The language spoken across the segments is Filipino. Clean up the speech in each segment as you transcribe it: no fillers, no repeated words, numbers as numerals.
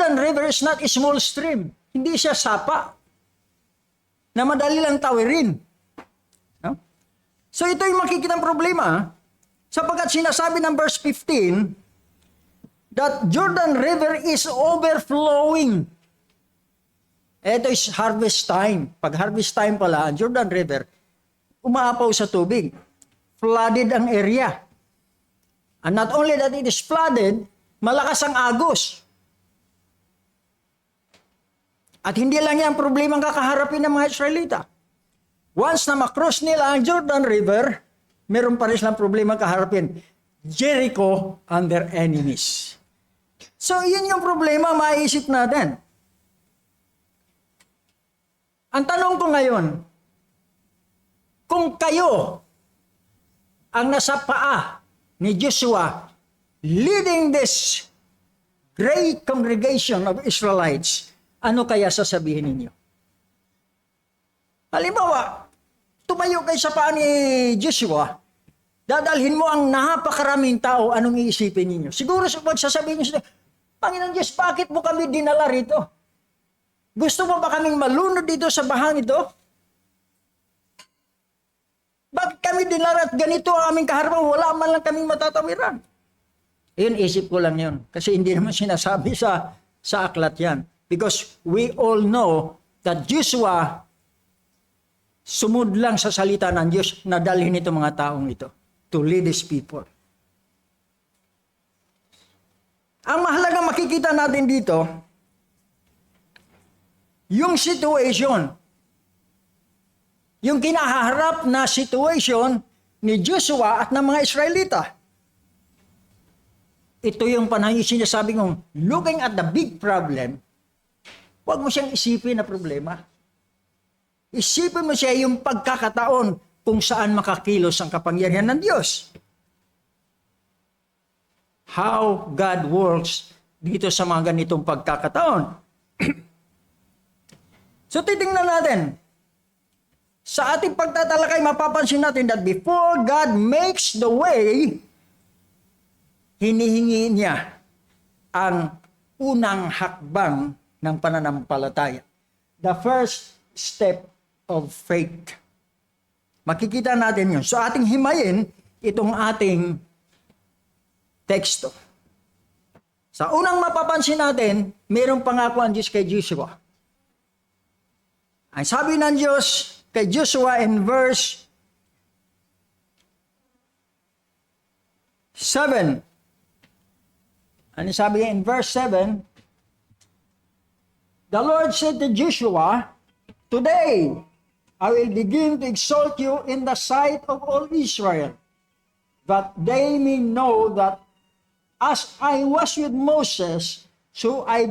Jordan River is not a small stream. Hindi siya sapa na madali lang tawirin. No? So ito yung makikitang problema sapagkat sinasabi ng verse 15 that Jordan River is overflowing. Ito is harvest time. Pag harvest time pala, ang Jordan River, umaapaw sa tubig. Flooded ang area. And not only that it is flooded, malakas ang agos. At hindi lang yan problema ang kakaharapin ng mga Israelita. Once na makross nila ang Jordan River, meron pa rin silang problema kaharapin. Jericho and their enemies. So, yun yung problema maiisip natin. Ang tanong ko ngayon, kung kayo ang nasa paa ni Joshua leading this great congregation of Israelites, ano kaya sasabihin ninyo? Halimbawa, tumayo kayo sa paa ni Joshua, dadalhin mo ang napakaraming tao, anong iisipin ninyo? Siguro magsasabihin nyo, Panginoon Diyos, bakit mo kami dinala rito? Gusto mo ba kaming malunod dito sa bahang ito? Bakit kami dinala at ganito ang aming kaharapan? Wala man lang kaming matatawiran. Yun, isip ko lang yun. Kasi hindi naman sinasabi sa aklat yan. Because we all know that Joshua sumud lang sa salita ng Diyos na dalhin ito mga taong ito to lead His people. Ang mahalagang makikita natin dito, yung situation, yung kinaharap na situation ni Joshua at ng mga Israelita. Ito yung panahon yung sinasabi kong, looking at the big problem, huwag mo siyang isipin na problema. Isipin mo siya yung pagkakataon kung saan makakilos ang kapangyarihan ng Diyos. How God works dito sa mga ganitong pagkakataon. So titingnan natin. Sa ating pagtatalakay, mapapansin natin that before God makes the way, hinihingi niya ang unang hakbang ng pananampalataya. The first step of faith. Makikita natin yun. So ating himayin itong ating teksto. Sa unang mapapansin natin, mayroong pangako ang Diyos kay Joshua. Ang sabi ng Diyos kay Joshua in verse 7. Ano sabi niya in verse 7? The Lord said to Joshua, "Today, I will begin to exalt you in the sight of all Israel, that they may know that as I was with Moses, so I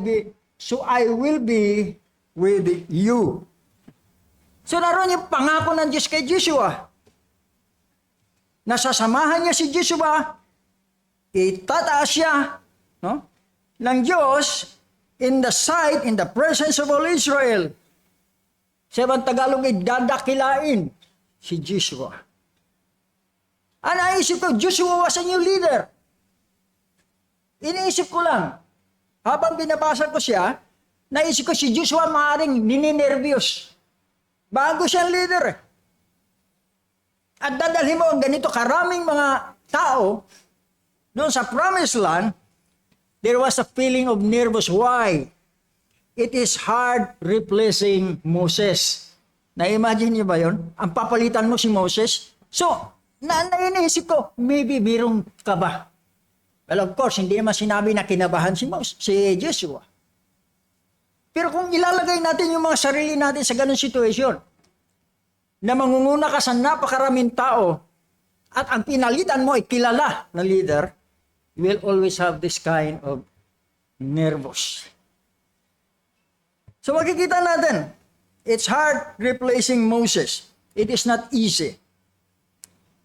will be with you." So naroon yung pangako ng Diyos kay Joshua. Nasasamahan niya si Joshua, itataas siya, no, ng Diyos in the sight, in the presence of all Israel. Sa ibang Tagalog, dadakilain si Joshua. Naisip ko, Joshua was a new leader. Iniisip ko lang, habang binabasa ko siya, naisip ko si Joshua maaaring nininervyos. Bago siyang leader. At dadalhin mo ang ganito karaming mga tao doon sa promised land, there was a feeling of nervous. Why? It is hard replacing Moses. Na-imagine niyo ba yun? Ang papalitan mo si Moses. So, naisip ko, maybe birong ka ba? Well, of course, hindi naman sinabi na kinabahan si Joshua. Pero kung ilalagay natin yung mga sarili natin sa ganung sitwasyon, na mangunguna ka sa napakaraming tao, at ang pinalitan mo ay kilala na leader, you will always have this kind of nervous. So makikita natin, it's hard replacing Moses. It is not easy.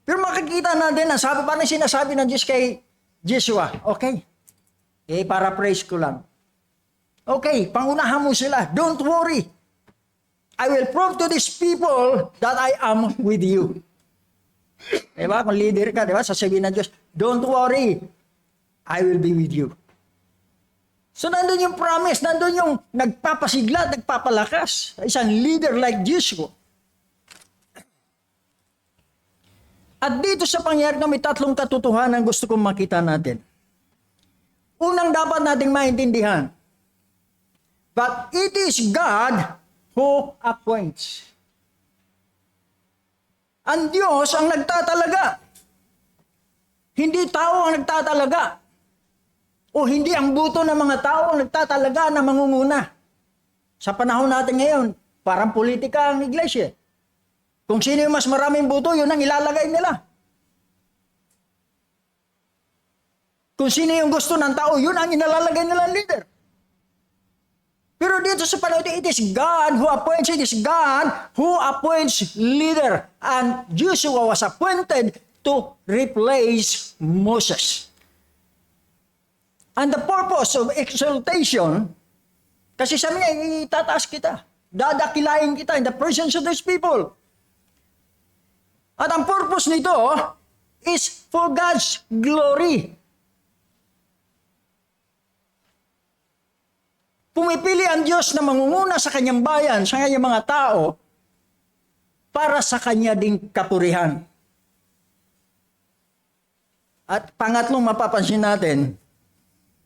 Pero makikita natin, ang sabi pa rin sinasabi ng Diyos kay Joshua, okay, paraphrase ko lang. Okay, pangunahan mo sila. Don't worry. I will prove to these people that I am with you. Diba? Kung leader ka, diba? Sasabihin ng Diyos, don't worry. I will be with you. So nandun yung promise, nandun yung nagpapasigla, nagpapalakas. Isang leader like Jesus. At dito sa pangyayari na may tatlong katotohanan gusto kong makita natin. Unang dapat nating maintindihan, but it is God who appoints. Ang Diyos ang nagtatalaga. Hindi tao ang nagtatalaga. O hindi ang buto ng mga tao ang nagtatalaga na mangunguna. Sa panahon natin ngayon, parang politika ang iglesia. Kung sino yung mas maraming buto, yun ang ilalagay nila. Kung sino yung gusto ng tao, yun ang inalalagay nilang leader. Pero dito sa panahon, it is God who appoints, it is God who appoints leader. And Joshua was appointed to replace Moses. And the purpose of exaltation, kasi sabi niya, itataas kita. Dadakilain kita in the presence of these people. At ang purpose nito is for God's glory. Pumipili ang Diyos na mangunguna sa kanyang bayan, sa kanyang mga tao, para sa kanya ding kapurihan. At pangatlong mapapansin natin,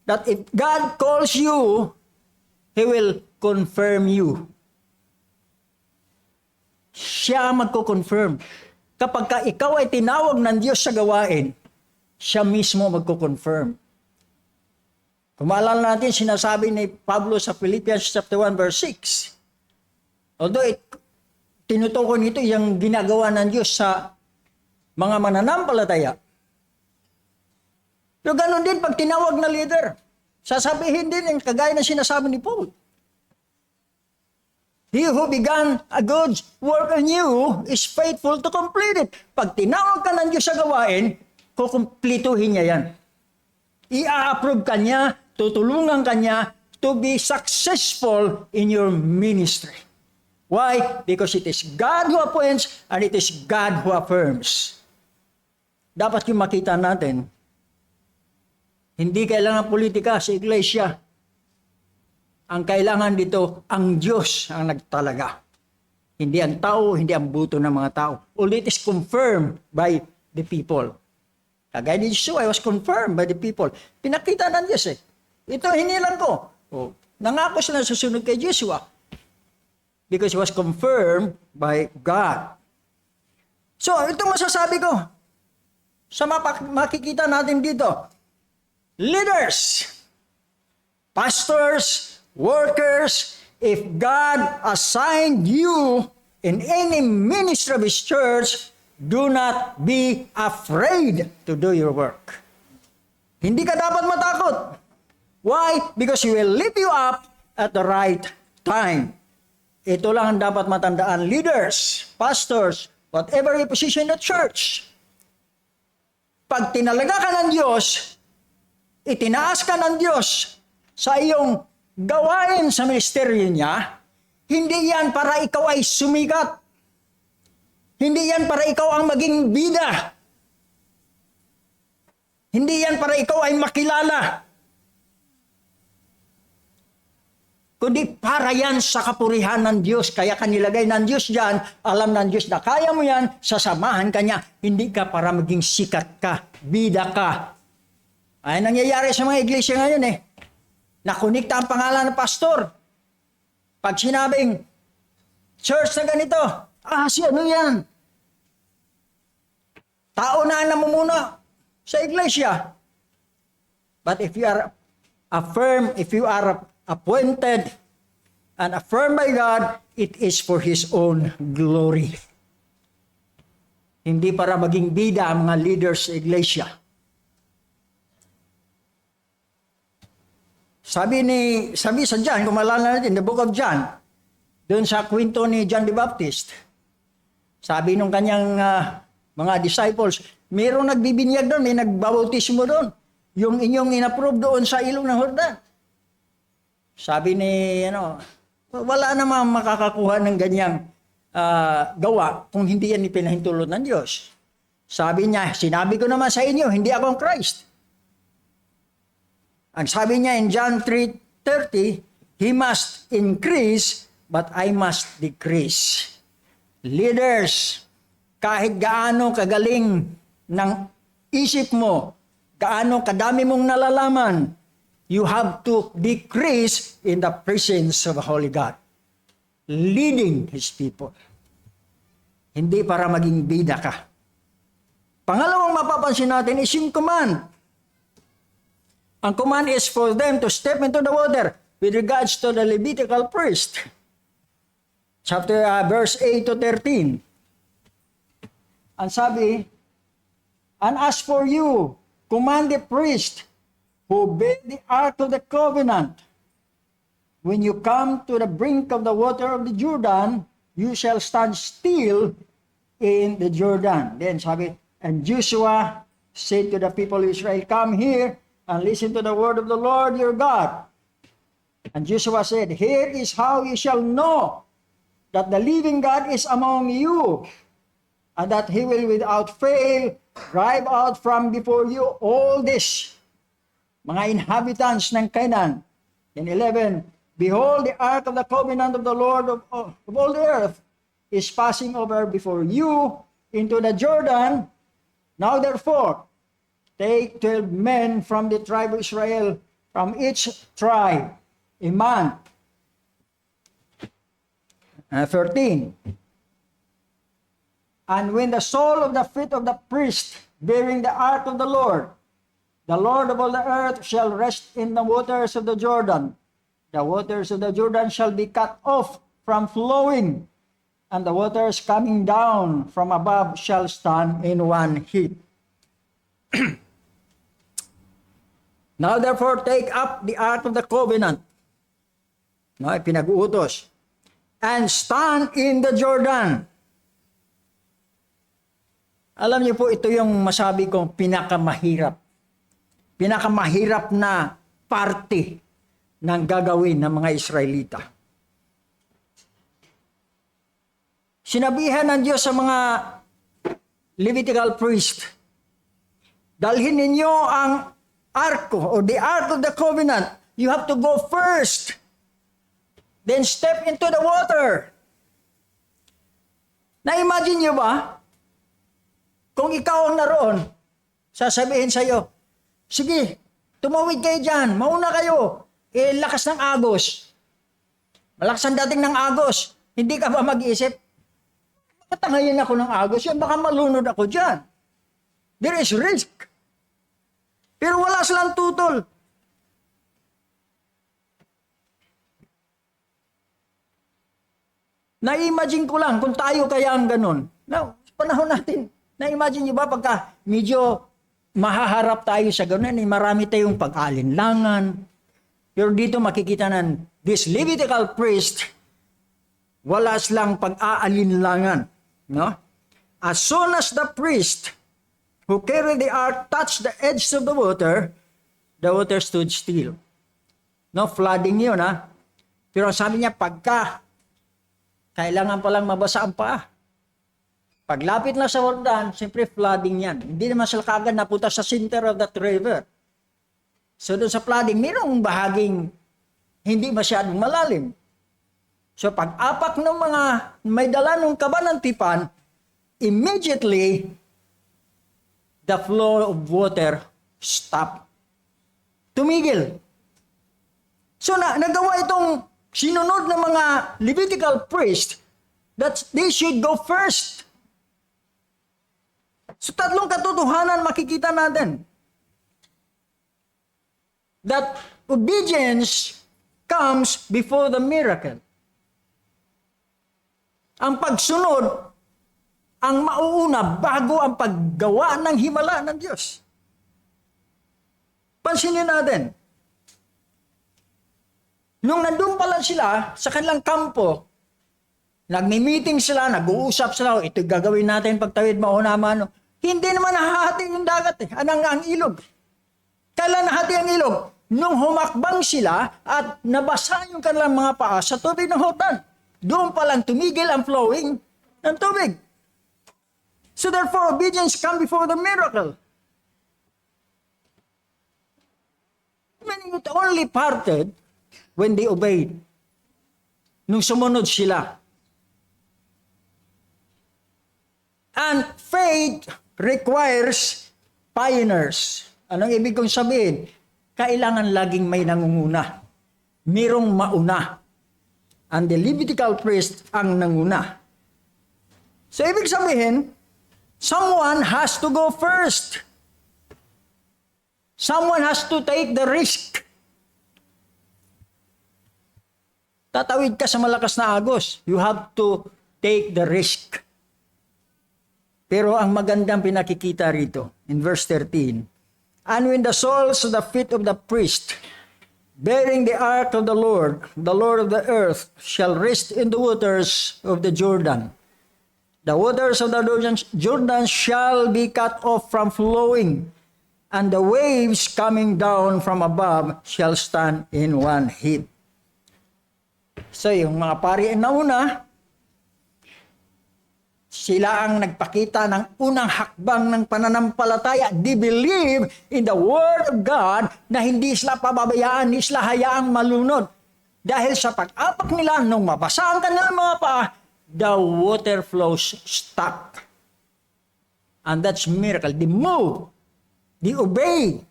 that if God calls you, He will confirm you. Siya ang magko-confirm. Kapag ka ikaw ay tinawag ng Diyos sa gawain, siya mismo magko-confirm. Kung maalala natin, sinasabi ni Pablo sa Philippians chapter 1 verse 6. Although tinutukoy nito yung ginagawa ng Diyos sa mga mananampalataya. Pero ganun din pag tinawag na leader. Sasabihin din yung kagaya na sinasabi ni Paul. He who began a good work in you is faithful to complete it. Pag tinawag ka ng Diyos sa gawain, kukumplituhin niya yan. I-approve ka niya, tutulungan ka niya to be successful in your ministry. Why? Because it is God who appoints and it is God who affirms. Dapat yung makita natin, hindi kailangan politika sa iglesia. Ang kailangan dito, ang Diyos ang nagtalaga. Hindi ang tao, hindi ang buto ng mga tao. Only it is confirmed by the people. Kagaya ni Jesus, I was confirmed by the people. Pinakita ng Diyos eh. Ito, hinilang ko. Oh, nangako sila susunod kay Joshua. Because he was confirmed by God. So, ito masasabi ko. Sa makikita natin dito. Leaders, pastors, workers, if God assigned you in any ministry of His church, do not be afraid to do your work. Hindi ka dapat matakot. Why? Because He will lift you up at the right time. Ito lang ang dapat matandaan. Leaders, pastors, whatever your position in the church. Pag tinalaga ka ng Diyos, itinaas ka ng Diyos sa iyong gawain sa ministeryo niya, hindi yan para ikaw ay sumikat. Hindi yan para ikaw ang maging bida. Hindi yan para ikaw ay makilala. Kundi para yan sa kapurihan ng Diyos. Kaya kanilagay ng Diyos dyan, alam ng Diyos na kaya mo yan, sasamahan ka niya. Hindi ka para maging sikat ka, bida ka. Ay nangyayari sa mga iglesia ngayon eh. Nakunikta ang pangalan ng pastor. Pag sinabing, church na ganito, si ano yan? Tao na ang namumuno sa iglesia. But if you are affirmed, if you are appointed and affirmed by God, it is for His own glory. Hindi para maging bida ang mga leaders sa iglesia. Sabi sa John, kung maalala natin, the book of John, doon sa kwento ni John the Baptist, sabi nung kanyang mga disciples, mayroong nagbibinyag doon, may nagbabautismo doon. Yung inyong inapprove doon sa ilog ng Jordan. Sabi ni, wala namang makakakuha ng ganyang gawa kung hindi yan ipinahintulot ng Diyos. Sabi niya, sinabi ko naman sa inyo, hindi ako ang Christ. Ang sabi niya in John 3:30, He must increase, but I must decrease. Leaders, kahit gaano kagaling ng isip mo, gaano kadami mong nalalaman, you have to decrease in the presence of the Holy God. Leading His people. Hindi para maging bida ka. Pangalawang mapapansin natin is yung command. Ang command is for them to step into the water with regards to the Levitical priest. Verse 8 to 13. Ang sabi, and as for you, command the priest who bear the ark of the covenant, when you come to the brink of the water of the Jordan, you shall stand still in the Jordan. Then sabi, and Joshua said to the people of Israel, come here and listen to the word of the Lord your God. And Joshua said, here is how you shall know that the living God is among you, and that He will without fail drive out from before you all this, mga inhabitants ng Canaan. In 11, behold, the ark of the covenant of the Lord of all the earth is passing over before you into the Jordan. Now therefore, take 12 men from the tribe of Israel, from each tribe, a man. 13. And when the sole of the feet of the priest bearing the ark of the Lord of all the earth, shall rest in the waters of the Jordan, the waters of the Jordan shall be cut off from flowing, and the waters coming down from above shall stand in one heap. Now therefore take up the ark of the covenant. No, pinag-uutos. And stand in the Jordan. Alam niyo po, ito yung masabi kong pinakamahirap. Pinakamahirap na parte ng gagawin ng mga Israelita. Sinabihan ng Diyos sa mga Levitical priest, dalhin ninyo ang arko o the ark of the covenant. You have to go first. Then step into the water. Na-imagine nyo ba? Kung ikaw ang naroon, sasabihin sa'yo, sige, tumawid kayo dyan, mauna kayo. Lakas ng agos. Malakas ang dating ng agos. Hindi ka ba mag-isip? Matangayin ako ng agos, yan baka malunod ako dyan. There is risk. Pero wala silang tutol. Na-imagine ko lang kung tayo kaya ang ganun. Now, panahon natin, na-imagine nyo ba pagka medyo mahaharap tayo sa ganun, marami tayong pag-alinlangan. Pero dito makikita ng this Levitical priest, wala silang pag-aalinlangan. No? As soon as the priest who carried the ark touched the edge of the water stood still. No, flooding yun, ha? Pero sabi niya, pagka kailangan palang mabasa ang paa. Paglapit na sa Jordan, siyempre flooding yan. Hindi naman sila kagad napunta sa center of that river. So doon sa flooding, mayroong bahaging hindi masyadong malalim. So pag-apak ng mga may dala ng kaba ng tipan, immediately, the flow of water stopped. Tumigil. So nagawa itong sinunod ng mga Levitical priest that they should go first. So tatlong katotohanan makikita natin. That obedience comes before the miracle. Ang pagsunod, ang mauuna bago ang paggawa ng himala ng Diyos. Pansinin natin. Nung nandun pa lang sila sa kanilang kampo, nagmi-meeting sila, nag-uusap sila, ito gagawin natin pagtawid mauna mano. Hindi naman nahahati yung dagat ang ilog. Kailan nahati ang ilog? Nung humakbang sila at nabasa yung kanilang mga paa sa tubig ng Jordan. Doon pa lang tumigil ang flowing ng tubig. So therefore, obedience comes before the miracle. Meaning it only parted when they obeyed. Nung sumunod sila. And faith requires pioneers. Anong ibig kong sabihin? Kailangan laging may nangunguna. Merong mauna. And the Levitical priest ang nanguna. So ibig sabihin, someone has to go first. Someone has to take the risk. Tatawid ka sa malakas na agos. You have to take the risk. Pero ang magandang pinakikita rito, in verse 13, and when the soles of the feet of the priest, bearing the ark of the Lord of the earth, shall rest in the waters of the Jordan. The waters of the Jordan shall be cut off from flowing, and the waves coming down from above shall stand in one heap. So yung mga pari na una, sila ang nagpakita ng unang hakbang ng pananampalataya. They believe in the Word of God na hindi sila pababayaan, hindi sila hayaang malunod. Dahil sa pag-apak nila, nung mabasa ang kanilang mga paa, the water flows stopped. And that's miracle. They move. They obey.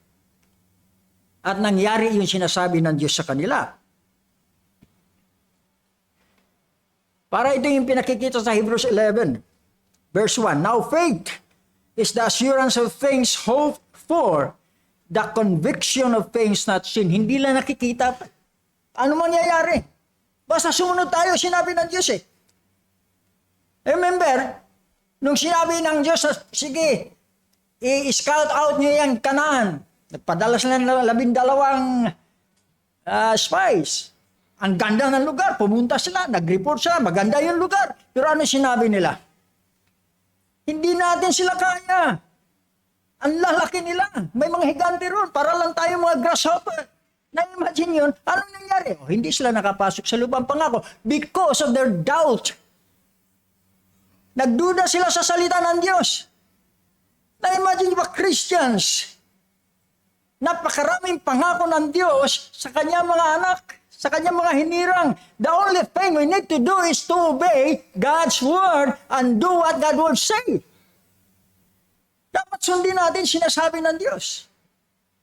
At nangyari yung sinasabi ng Diyos sa kanila. Para ito yung pinakikita sa Hebrews 11, verse 1. Now faith is the assurance of things hoped for, the conviction of things not seen. Hindi lang nakikita. Ano mangyayari? Basta sumunod tayo, sinabi ng Diyos eh. Remember, nung sinabi ng Diyos, sige, i-scout out niyo yung Canaan. Nagpadala sila ng 12 spies. Ang ganda ng lugar. Pumunta sila, nag-report sila, maganda yung lugar. Pero ano sinabi nila? Hindi natin sila kaya. Ang lalaki nila. May mga higante ron. Para lang tayo mga grasshopper. Na-imagine yun, anong nangyari? Hindi sila nakapasok sa lupang pangako because of their doubt. Nagduda sila sa salita ng Diyos. Na-imagine ba Christians? Napakaraming pangako ng Diyos sa kanyang mga anak, sa kanyang mga hinirang. The only thing we need to do is to obey God's word and do what God will say. Dapat sundin natin sinasabi ng Diyos.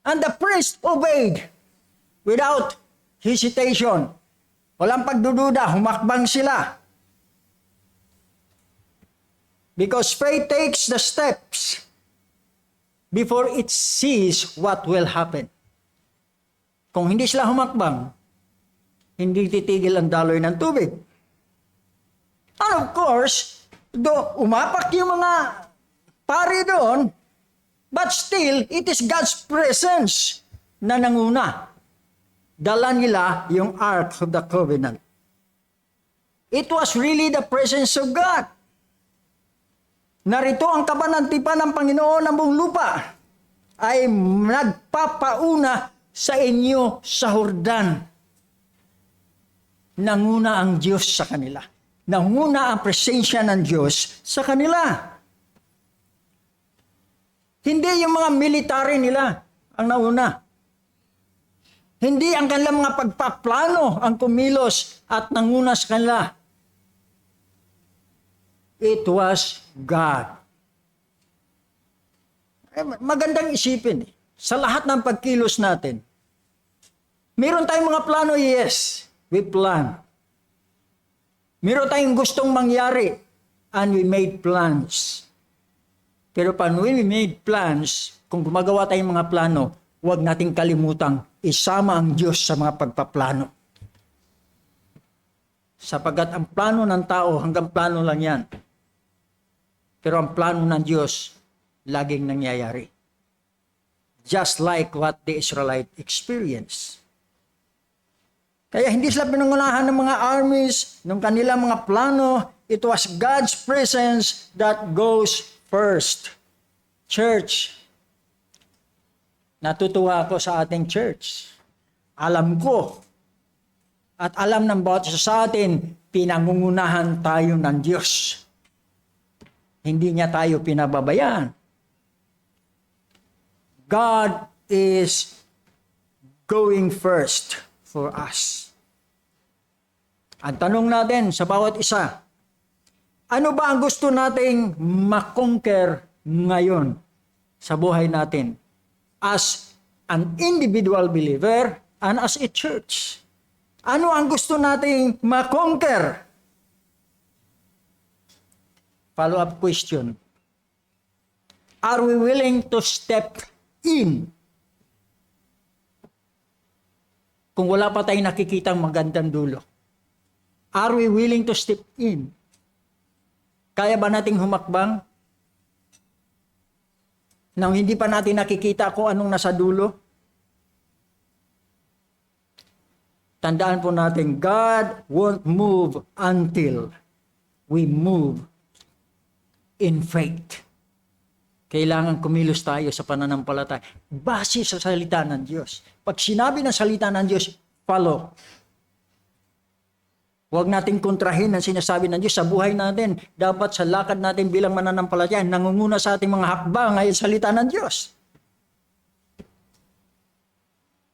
And the priest obeyed without hesitation. Walang pagdududa, humakbang sila. Because faith takes the steps before it sees what will happen. Kung hindi sila humakbang, hindi titigil ang daloy ng tubig. And of course, umapak yung mga pari doon, but still, it is God's presence na nanguna. Dala nila yung Ark of the Covenant. It was really the presence of God. Narito ang kabanantipan ng Panginoon ng buong lupa ay nagpapauna sa inyo sa Jordan. Nanguna ang Diyos sa kanila. Nanguna ang presensya ng Diyos sa kanila. Hindi yung mga military nila ang nauna. Hindi ang kanilang mga pagpaplano ang kumilos at nanguna sa kanila. It was God. Magandang isipin. Sa lahat ng pagkilos natin, meron tayong mga plano, yes. We plan. Meron tayong gustong mangyari, and we made plans. Pero when we made plans, kung gumagawa tayong mga plano, huwag nating kalimutang isama ang Diyos sa mga pagpaplano. Sapagkat ang plano ng tao, hanggang plano lang yan. Pero ang plano ng Diyos, laging nangyayari. Just like what the Israelite experienced. Kaya hindi sila pinangunahan ng mga armies, ng kanilang mga plano. It was God's presence that goes first. Church, natutuwa ako sa ating church. Alam ko, at alam ng bawat isa sa atin, pinangungunahan tayo ng Diyos. Hindi niya tayo pinababayaan. God is going first for us. Ang tanong natin sa bawat isa, ano ba ang gusto nating makonquer ngayon sa buhay natin as an individual believer and as a church? Ano ang gusto nating makonquer? Follow-up question. Are we willing to step in? Kung wala pa tayong nakikitang magandang dulo. Are we willing to step in? Kaya ba nating humakbang? Nang hindi pa natin nakikita kung anong nasa dulo? Tandaan po natin, God won't move until we move in faith. Kailangan kumilos tayo sa pananampalataya base sa salita ng Diyos. Pag sinabi ng salita ng Diyos, follow. Huwag nating kontrahin ang sinasabi ng Diyos sa buhay natin. Dapat sa lakad natin bilang mananampalataya, nangunguna sa ating mga hakbang ay salita ng Diyos.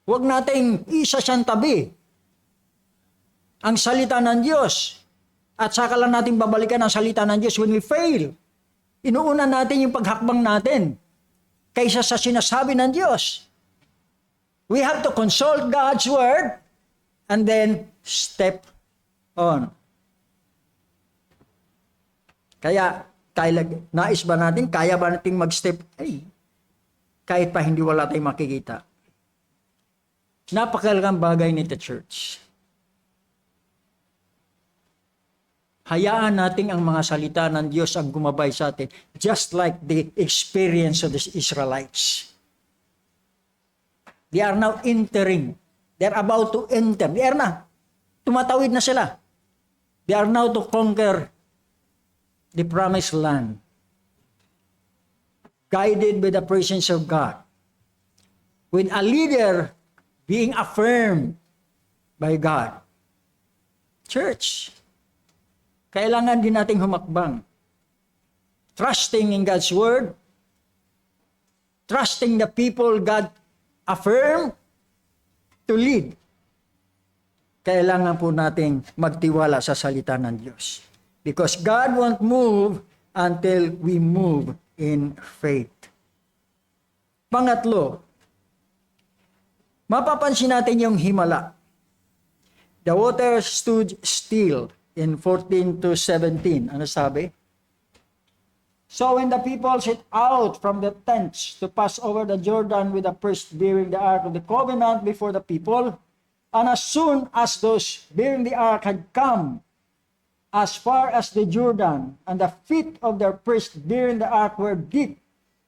Huwag nating isa siyang tabi ang salita ng Diyos. At saka lang natin babalikan ang salita ng Diyos when we fail. Inuuna natin yung paghakbang natin kaysa sa sinasabi ng Diyos. We have to consult God's Word and then step on. Kaya nais ba natin, kaya ba natin mag-step? Ay, kahit pa hindi wala tayong makikita. Napakalagang bagay nito, church. Hayaan natin ang mga salita ng Diyos ang gumabay sa atin, just like the experience of the Israelites. They are now entering. They are about to enter. They are na. Tumatawid na sila. They are now to conquer the promised land. Guided by the presence of God. With a leader being affirmed by God. Church, kailangan din nating humakbang. Trusting in God's Word. Trusting the people God affirm to lead. Kailangan po nating magtiwala sa salita ng Diyos. Because God won't move until we move in faith. Pangatlo, mapapansin natin yung himala. The water stood still in 14 to 17. Ano sabi? So when the people set out from the tents to pass over the Jordan with the priest bearing the ark of the covenant before the people, and as soon as those bearing the ark had come as far as the Jordan, and the feet of their priest bearing the ark were deep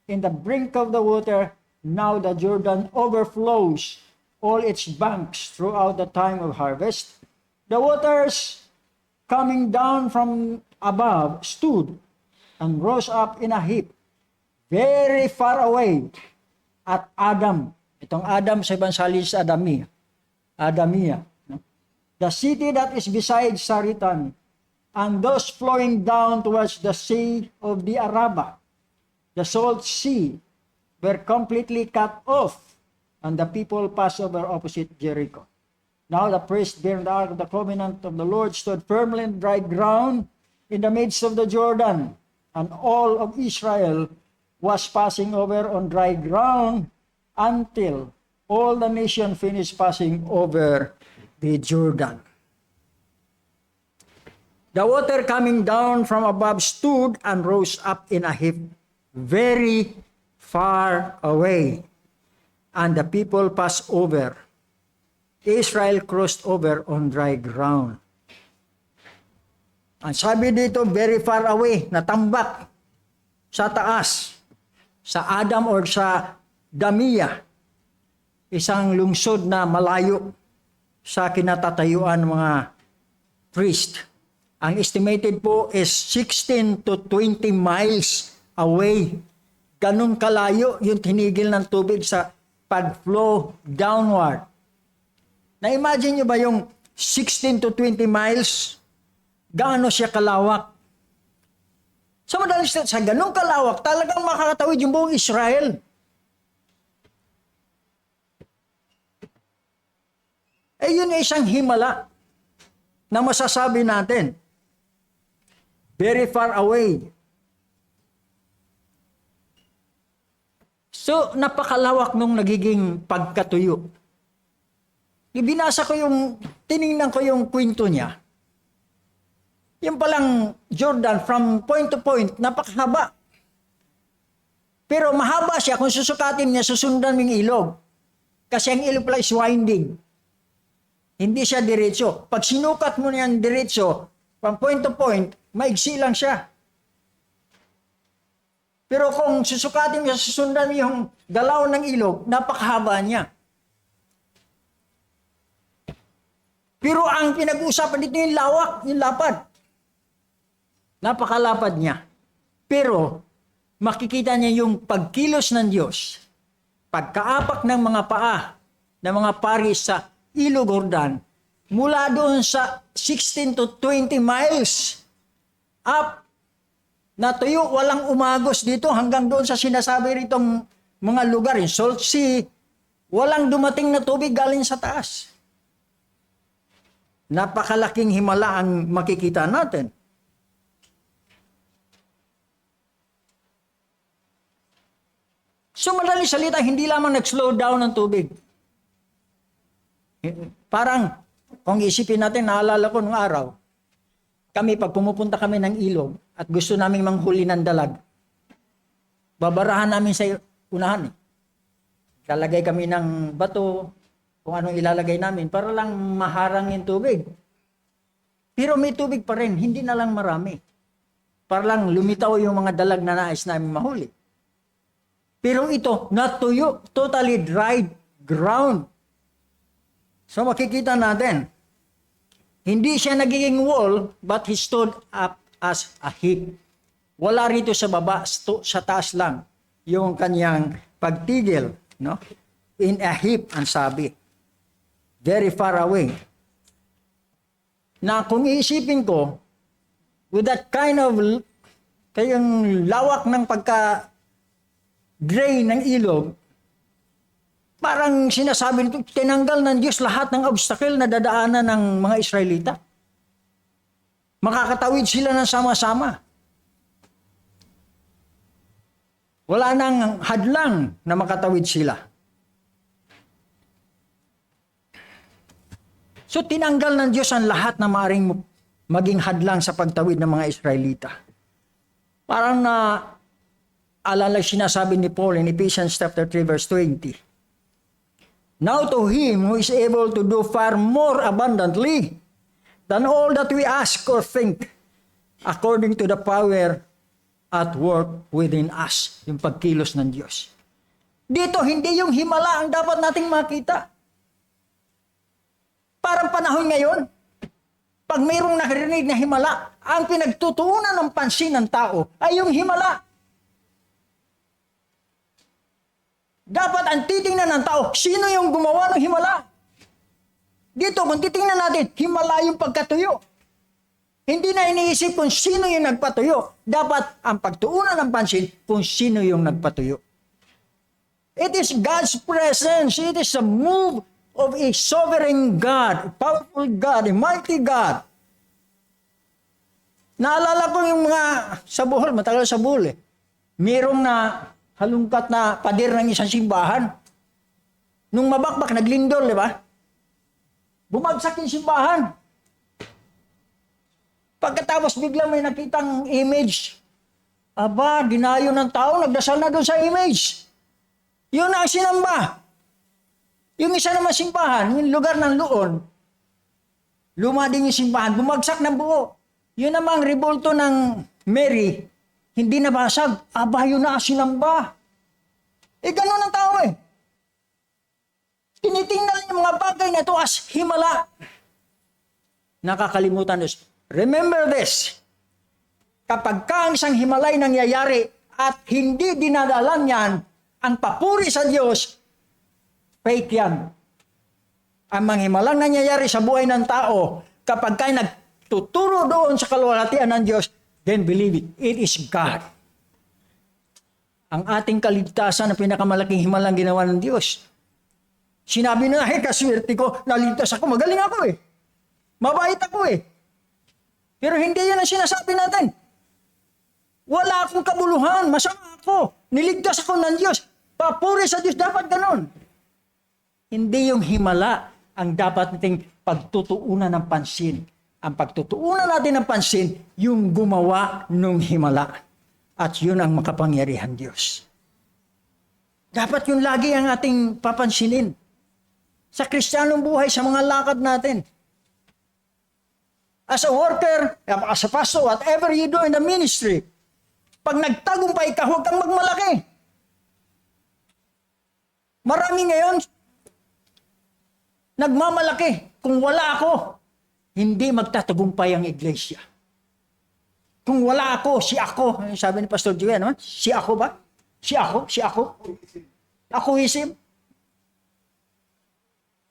in the brink of the water, now the Jordan overflows all its banks throughout the time of harvest. The waters coming down from above stood and rose up in a heap very far away at Adam. Itong Adam sa ibang salin sa Adamia. The city that is beside Saritan, and those flowing down towards the sea of the Araba. The salt sea were completely cut off, and the people passed over opposite Jericho. Now the priest bearing the ark of the covenant of the Lord stood firmly in dry ground in the midst of the Jordan, and all of Israel was passing over on dry ground until all the nation finished passing over the Jordan. The water coming down from above stood and rose up in a heap very far away, and the people passed over. Israel crossed over on dry ground. Ang sabi dito, very far away, natambak sa taas, sa Adam or sa Damia, isang lungsod na malayo sa kinatatayuan ng mga priest. Ang estimated po is 16 to 20 miles away. Ganun kalayo yung tinigil ng tubig sa pag-flow downward. Na-imagine nyo ba yung 16 to 20 miles? Gaano siya kalawak? Sa madaling sa ganung kalawak, talagang makakatawid yung buong Israel. Eh yun ay isang himala na masasabi natin, very far away. So, napakalawak nung nagiging pagkatuyo. Ibinasa ko tiningnan ko yung kwento niya. Yung palang Jordan, from point to point, napakahaba. Pero mahaba siya kung susukatin niya, susundan ng ilog. Kasi ang ilog pala is winding. Hindi siya diretso. Pag sinukat mo niyan diretso, from point to point, maigsi lang siya. Pero kung susukatin mo, susundan mo yung galaw ng ilog, napakahaba niya. Pero ang pinag-uusapan dito yung lawak, yung lapad. Napakalapad niya. Pero makikita niya yung pagkilos ng Diyos. Pagkaapak ng mga paa ng mga paris sa Ilog Jordan, mula doon sa 16 to 20 miles up na tuyo, walang umagos dito hanggang doon sa sinasabi ritong mga lugar, yung Salt Sea, walang dumating na tubig galing sa taas. Napakalaking himala ang makikita natin. So madaling salita, hindi lamang nag-slow down ang tubig. Parang, kung isipin natin, naalala ko nung araw, kami, pag pumupunta kami ng ilog at gusto naming manghuli ng dalag, babarahan namin sa unahan. Lalagay kami ng bato, kung anong ilalagay namin, para lang maharang yung tubig. Pero may tubig pa rin, hindi na lang marami. Para lang lumitaw yung mga dalag na nais namin mahuli. Pero ito, natuyo, totally dried ground. So makikita natin, hindi siya nagiging wall, but he stood up as a heap. Wala rito sa baba, sa taas lang yung kanyang pagtigil, no? In a heap, ang sabi. Very far away. Na kung iisipin ko, with that kind of kayong lawak ng pagka-gray ng ilog, parang sinasabi nito, tinanggal ng Diyos lahat ng obstacle na dadaanan ng mga Israelita. Makakatawid sila ng sama-sama. Wala nang hadlang na makatawid sila. So tinanggal ng Diyos ang lahat na maaaring maging hadlang sa pagtawid ng mga Israelita. Parang na alala sinasabi ni Paul in Ephesians chapter 3 verse 20. Now to him who is able to do far more abundantly than all that we ask or think, according to the power at work within us. Yung pagkilos ng Diyos. Dito, hindi yung himala ang dapat nating makita. Parang panahon ngayon, pag mayroong nakarinig na himala, ang pinagtutuunan ng pansin ng tao ay yung himala. Dapat ang titingnan ng tao, sino yung gumawa ng himala? Dito, kung titingnan natin, himala yung pagkatuyo. Hindi na iniisip kung sino yung nagpatuyo. Dapat ang pagtuunan ng pansin kung sino yung nagpatuyo. It is God's presence. It is a move of a sovereign God, a powerful God, a mighty God. Naalala ko yung mga sa Bohol, matagal sa Bohol eh. Mayroong na halungkat na pader ng isang simbahan. Nung mabakbak, naglindol, di ba? Bumagsak yung simbahan. Pagkatapos bigla may nakitang image. Aba, dinayo ng tao, nagdasal na doon sa image. Yun ang sinamba. Yung isa naman simbahan, yung lugar ng Luon, luma din yung simbahan, bumagsak ng buo. Yun namang rebulto ng Mary, hindi nabasag. Aba, yun na sinamba. Ganun ang tao eh. Tinitingnan yung mga bagay na ito as himala. Nakakalimutan nyo. Remember this. Kapag ka ang isang himalay nangyayari at hindi dinadalan yan ang papuri sa Diyos, fake yan. Ang mga himalang nangyayari sa buhay ng tao, kapag kayo nagtuturo doon sa kaluwalhatian ng Diyos, then believe it, it is God. Ang ating kaligtasan, ang pinakamalaking himalang ginawa ng Diyos. Sinabi na, kaswerte ko, naligtas ako, magaling ako eh. Mabait ako eh. Pero hindi yan ang sinasabi natin. Wala akong kabuluhan, masama ako. Niligtas ako ng Diyos. Papuri sa Diyos, dapat ganon. Hindi yung himala ang dapat nating pagtutuunan ng pansin. Ang pagtutuunan natin ng pansin, yung gumawa ng himala. At yun ang makapangyarihan Diyos. Dapat yun lagi ang ating papansinin. Sa Kristiyanong buhay, sa mga lakad natin. As a worker, as a pastor, whatever you do in the ministry, pag nagtagumpay ka, huwag kang magmalaki. Marami ngayon, nagmamalaki. Kung wala ako, hindi magtatagumpay ang iglesia. Kung wala ako, si ako. Sabi ni Pastor Joey, naman, si ako ba? Si ako? Si ako? Akoism?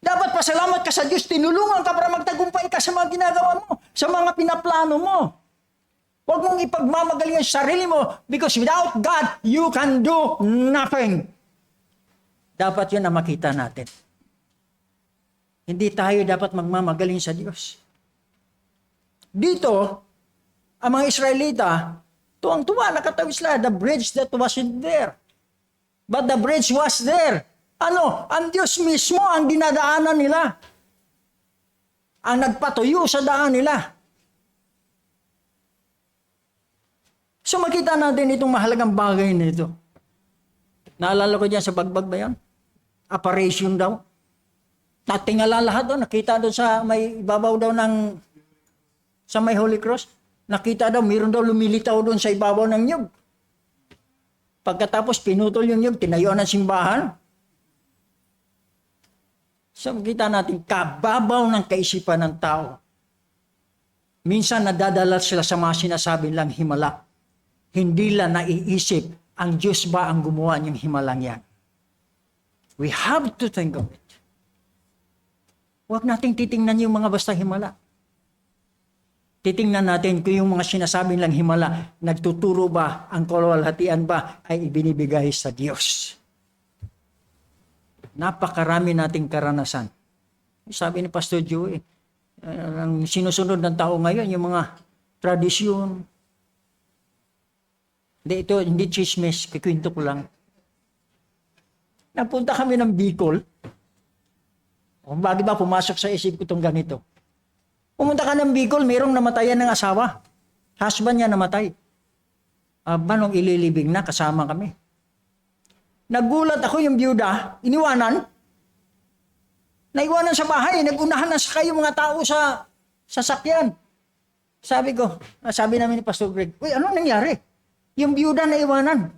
Dapat pasalamat ka sa Diyos, tinulungan ka para magtagumpay ka sa mga ginagawa mo, sa mga pinaplano mo. Huwag mong ipagmamagaling ang sarili mo because without God, you can do nothing. Dapat yun ang makita natin. Hindi tayo dapat magmamagaling sa Diyos. Dito, ang mga Israelita, tuwang-tuwa, nakatawid sila, the bridge that wasn't there. But the bridge was there. Ano? Ang Diyos mismo ang dinadaanan nila. Ang nagpatuyo sa daan nila. So makita natin itong mahalagang bagay nito. Naalala ko dyan sa bagbag ba yan? Apparition daw. Natingala lahat doon. Nakita doon sa may ibabaw daw ng sa may Holy Cross. Nakita daw, mayroon daw lumilitaw doon sa ibabaw ng nyug. Pagkatapos pinutol yung nyug, tinayuan ng simbahan. So makita natin, kababaw ng kaisipan ng tao. Minsan nadadala sila sa mga sinasabi lang himala. Hindi lang naiisip, ang Diyos ba ang gumawa niyang himalang yan? We have to think of it. Huwag nating titingnan yung mga basta himala. Titingnan natin kung yung mga sinasabi lang himala, nagtuturo ba, ang kaluwalhatian ba ay ibinibigay sa Diyos. Napakarami nating karanasan. Sabi ni Pastor Joey, ang sinusunod ng tao ngayon, yung mga tradisyon. Hindi chismis, kikwento ko lang. Napunta kami ng Bicol. Kung bakit ba pumasok sa isip ko itong ganito. Pumunta ka ng Bicol, mayroong namatayan ng asawa. Husband niya namatay. Nung ililibing na, kasama kami. Nagulat ako yung byuda, iniwanan. Naiwanan sa bahay, nagunahan na sakay yung mga tao sa sasakyan. Sabi namin ni Pastor Greg, uy, ano nangyari? Yung byuda naiwanan.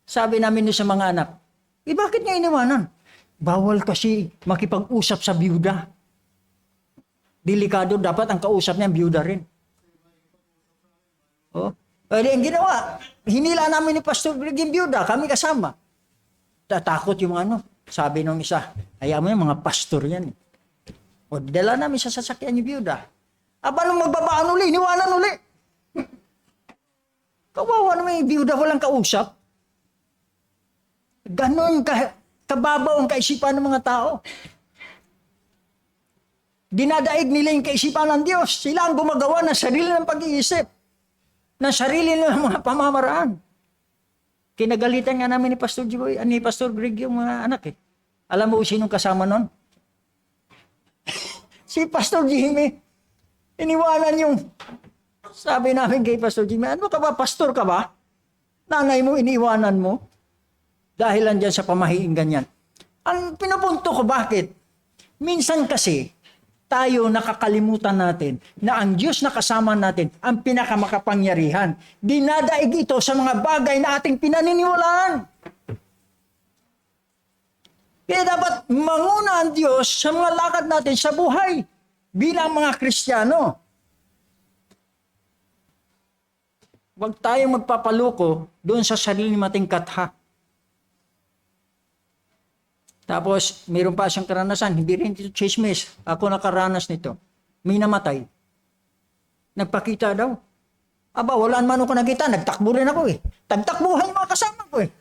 Sabi namin sa mga anak, bakit niya iniwanan? Bawal kasi makipag-usap sa byuda. Delikado, dapat ang kausap niya byuda rin. Oh. Pwede ang ginawa, hinila namin ni Pastor Greg yung byuda, kami kasama. Tatakot yung sabi nung isa, ayaw mo yung mga pastor yan. O, dala namin sa sasakyan yung byuda. Nung magbabaan uli, iniwanan uli. Kawawa naman yung byuda, walang kausap. Ganon kababaw ang kaisipan ng mga tao. Dinadaig nila yung kaisipan ng Diyos. Sila ang gumagawa ng sarili ng pag-iisip. Ng sarili ng mga pamamaraan. Kinagalitan nga namin ni Pastor Joy, ni Pastor Greg yung mga anak eh. Alam mo sinong kasama nun? Si Pastor Jimmy. Iniwanan yung, sabi namin kay Pastor Jimmy, ano ka ba, pastor ka ba? Nanay mo, iniwanan mo? Dahil lang dyan sa pamahiing ganyan. Ang pinupunto ko, bakit? Minsan kasi, tayo nakakalimutan natin na ang Diyos na kasama natin ang pinakamakapangyarihan. Dinadaig ito sa mga bagay na ating pinaniniwalaan. Kaya dapat manguna ang Diyos sa mga lakad natin sa buhay bilang mga Kristiyano. Huwag tayong magpapaluko doon sa sarili nating katha. Tapos, mayroon pa siyang karanasan. Hindi rin ito chismis. Ako nakaranas nito. May namatay. Nagpakita daw. Wala naman ako nakita. Nagtakbo rin ako eh. Tagtakbuhan yung mga kasama ko eh.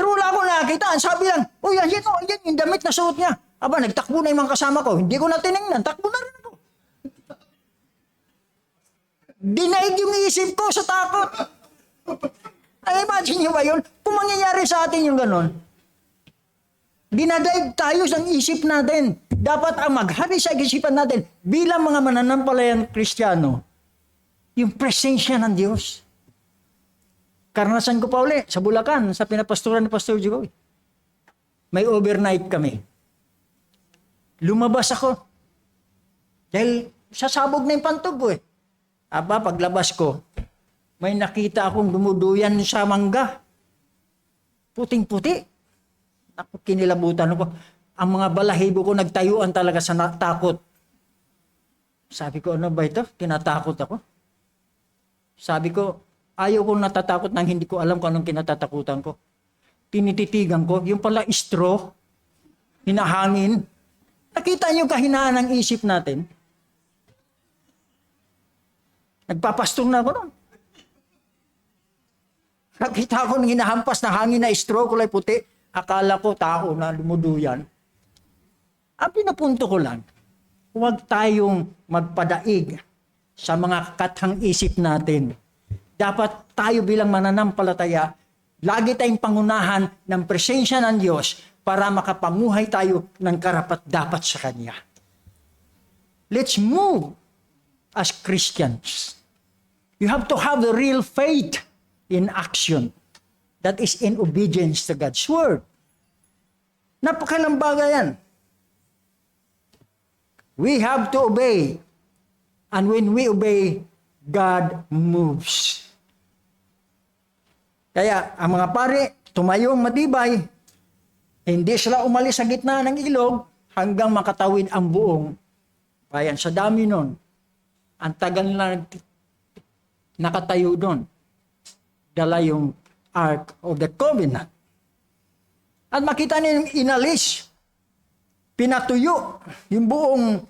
Pero wala akong nakakita. Ang sabi lang, oh yan, yan yung damit na suot niya. Aba, nagtakbo na yung mga kasama ko. Hindi ko na tinignan. Takbo na rin ako. Dinaig yung isip ko sa takot. Ay, imagine nyo ba yun? Kung mangyayari sa atin yung ganon, dinadaig tayo sa isip natin. Dapat ang maghari sa isipan natin bilang mga mananampalayang Kristiyano, yung presensya ng Diyos. Karanasan ko pa uli sa Bulacan, sa pinapastoran ni Pastor Joey. May overnight kami. Lumabas ako. Dahil sasabog na yung pantog ko eh. Aba, paglabas ko, may nakita akong dumuduyan sa mangga. Puting-puti. Ako, kinilabutan ko. Ang mga balahibo ko nagtayuan talaga sa takot. Sabi ko, ano ba ito? Tinatakot ako. Sabi ko, ayaw kong natatakot nang hindi ko alam kung anong kinatatakutan ko. Tinititigan ko, yung pala straw, hinahangin. Nakita niyo kahinaan ng isip natin? Nagpapastong na ako nun. Nakita ko ng hinahampas na hangin na straw, kulay puti. Akala ko tao na lumuduyan. Ang pinapunto ko lang, huwag tayong magpadaig sa mga kathang isip natin. Dapat tayo bilang mananampalataya, lagi tayong pangunahan ng presensya ng Diyos para makapamuhay tayo ng karapat-dapat sa Kanya. Let's move as Christians. You have to have the real faith in action that is in obedience to God's Word. Napakailang bagay yan. We have to obey. And when we obey, God moves. Kaya ang mga pare, tumayong matibay, hindi sila umalis sa gitna ng ilog hanggang makatawid ang buong bayan. Sa dami nun, ang tagal na nakatayo doon. Dala yung Ark of the Covenant. At makita niyo yung inalis, pinatuyo yung buong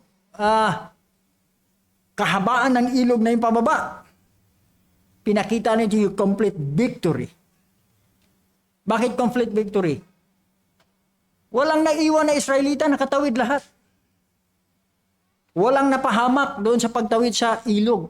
kahabaan ng ilog na yung pababa. Pinakita niyo yung complete victory. Bakit complete victory? Walang naiwan na Israelita, nakatawid lahat. Walang napahamak doon sa pagtawid sa ilog.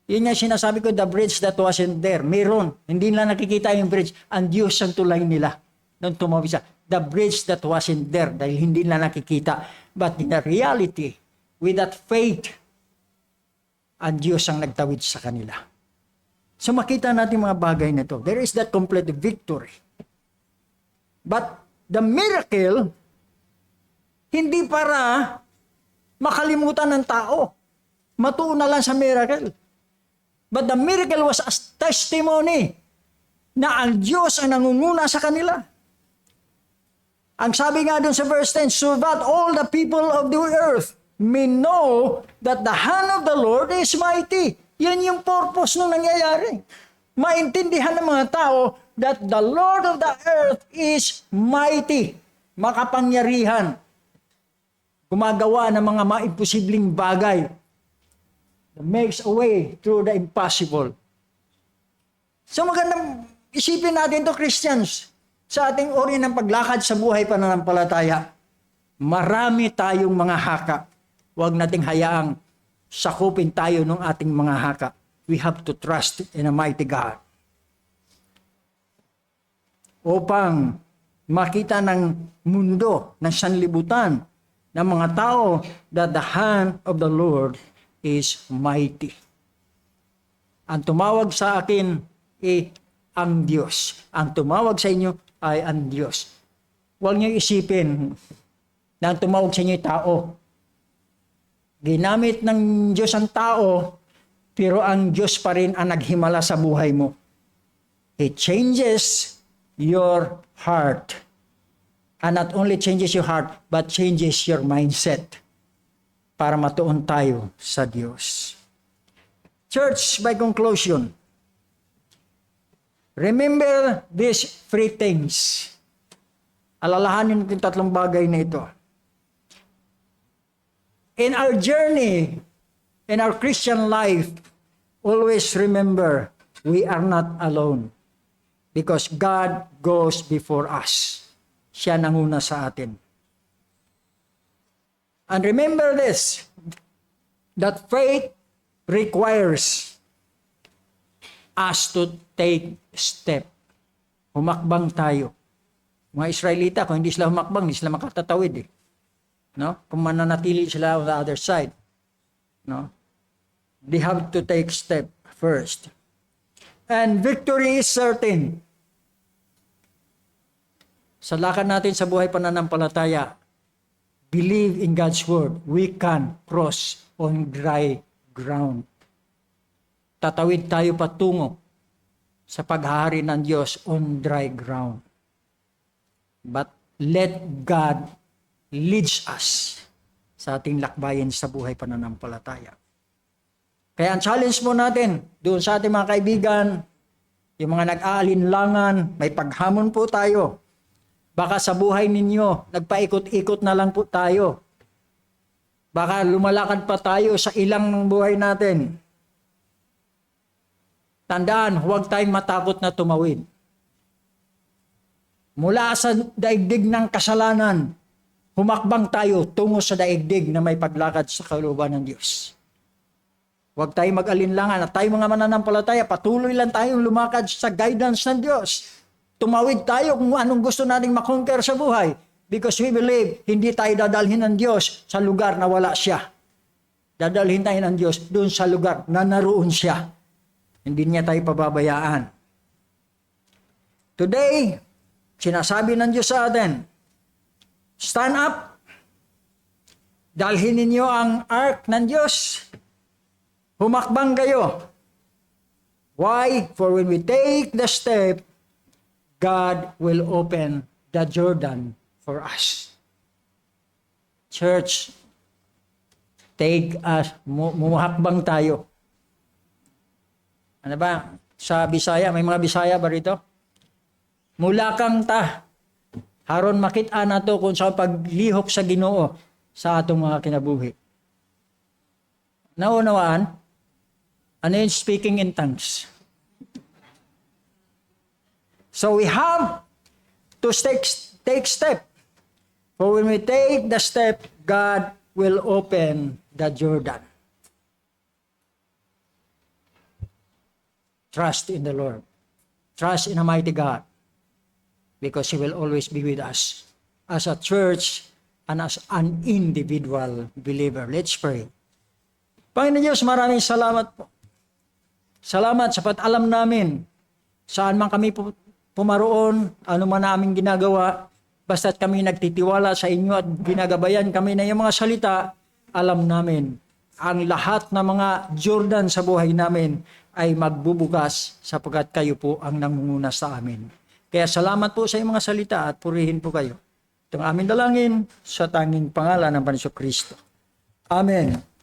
Yun nga sinasabi ko, the bridge that wasn't there. Meron. Hindi nila nakikita yung bridge. Ang Diyos ang tulay nila. Nung tumawid siya. The bridge that wasn't there. Dahil hindi nila nakikita. But in the reality, with that faith, ang Diyos ang nagtawid sa kanila. So makita natin mga bagay na ito. There is that complete victory. But the miracle, hindi para makalimutan ng tao. Matuon na lang sa miracle. But the miracle was a testimony na ang Diyos ang nangunguna sa kanila. Ang sabi nga dun sa verse 10, so that all the people of the earth may know that the hand of the Lord is mighty. Yan yung purpose nung nangyayari. Maintindihan ng mga tao that the Lord of the earth is mighty. Makapangyarihan. Gumagawa ng mga maimposibleng bagay. That makes a way through the impossible. So magandang isipin natin to Christians. Sa ating uri ng paglakad sa buhay pananampalataya, marami tayong mga haka. Huwag nating hayaang sakupin tayo ng ating mga haka. We have to trust in a mighty God. Upang makita ng mundo, ng sanlibutan, ng mga tao that the hand of the Lord is mighty. Ang tumawag sa akin ay ang Diyos. Ang tumawag sa inyo ay ang Diyos. Huwag niyo isipin na ang tumawag sa inyo ay tao. Ginamit ng Diyos ang tao, pero ang Diyos pa rin ang naghimala sa buhay mo. It changes your heart. And not only changes your heart, but changes your mindset para matuon tayo sa Diyos. Church, by conclusion, remember these three things. Alalahanin natin tatlong bagay na ito. In our journey, in our Christian life, always remember, we are not alone. Because God goes before us. Siya nanguna sa atin. And remember this, that faith requires us to take step. Humakbang tayo. Mga Israelita, kung hindi sila humakbang, hindi sila makatatawid eh. No? Kung mananatili sila on the other side. No? They have to take step first. And victory is certain. Sa lakad natin sa buhay pananampalataya, believe in God's word, we can cross on dry ground. Tatawid tayo patungo sa paghahari ng Diyos on dry ground. But let God leads us sa ating lakbayin sa buhay pananampalataya. Kaya ang challenge mo natin, doon sa ating mga kaibigan, yung mga nag-aalinlangan, may paghamon po tayo. Baka sa buhay ninyo, nagpaikot-ikot na lang po tayo. Baka lumalakad pa tayo sa ilang buhay natin. Tandaan, huwag tayong matakot na tumawid. Mula sa daigdig ng kasalanan, humakbang tayo tungo sa daigdig na may paglakad sa kalooban ng Diyos. Huwag tayong mag-alinlangan at tayo mga mananampalataya, patuloy lang tayong lumakad sa guidance ng Diyos. Tumawid tayo kung anong gusto nating makonquer sa buhay. Because we believe, hindi tayo dadalhin ng Diyos sa lugar na wala siya. Dadalhin tayo ng Diyos doon sa lugar na naroon siya. Hindi niya tayo pababayaan. Today, sinasabi ng Diyos sa atin, stand up. Dalhin ninyo ang ark ng Diyos. Humakbang kayo. Why? For when we take the step, God will open the Jordan for us. Church, take us, muhakbang tayo. Ano ba? Sa Bisaya, may mga Bisaya ba rito? Mula kang ta, haron makita na to kung sa paglihok sa Ginoo sa atong mga kinabuhi. Naunawaan? Ano yung speaking in tongues? So we have to take step. For when we take the step, God will open the Jordan. Trust in the Lord. Trust in a mighty God. Because He will always be with us as a church and as an individual believer. Let's pray. Panginoon Diyos, maraming salamat po. Salamat sapat alam namin saan man kami pumaroon, ano man namin ginagawa, basta't kami nagtitiwala sa inyo at ginagabayan kami na yung mga salita, alam namin ang lahat ng mga Jordan sa buhay namin ay magbubukas sapagkat kayo po ang nangunguna sa amin. Kaya salamat po sa iyong mga salita at purihin po kayo. Itong aming dalangin sa tanging pangalan ng Panginoon Kristo. Amen.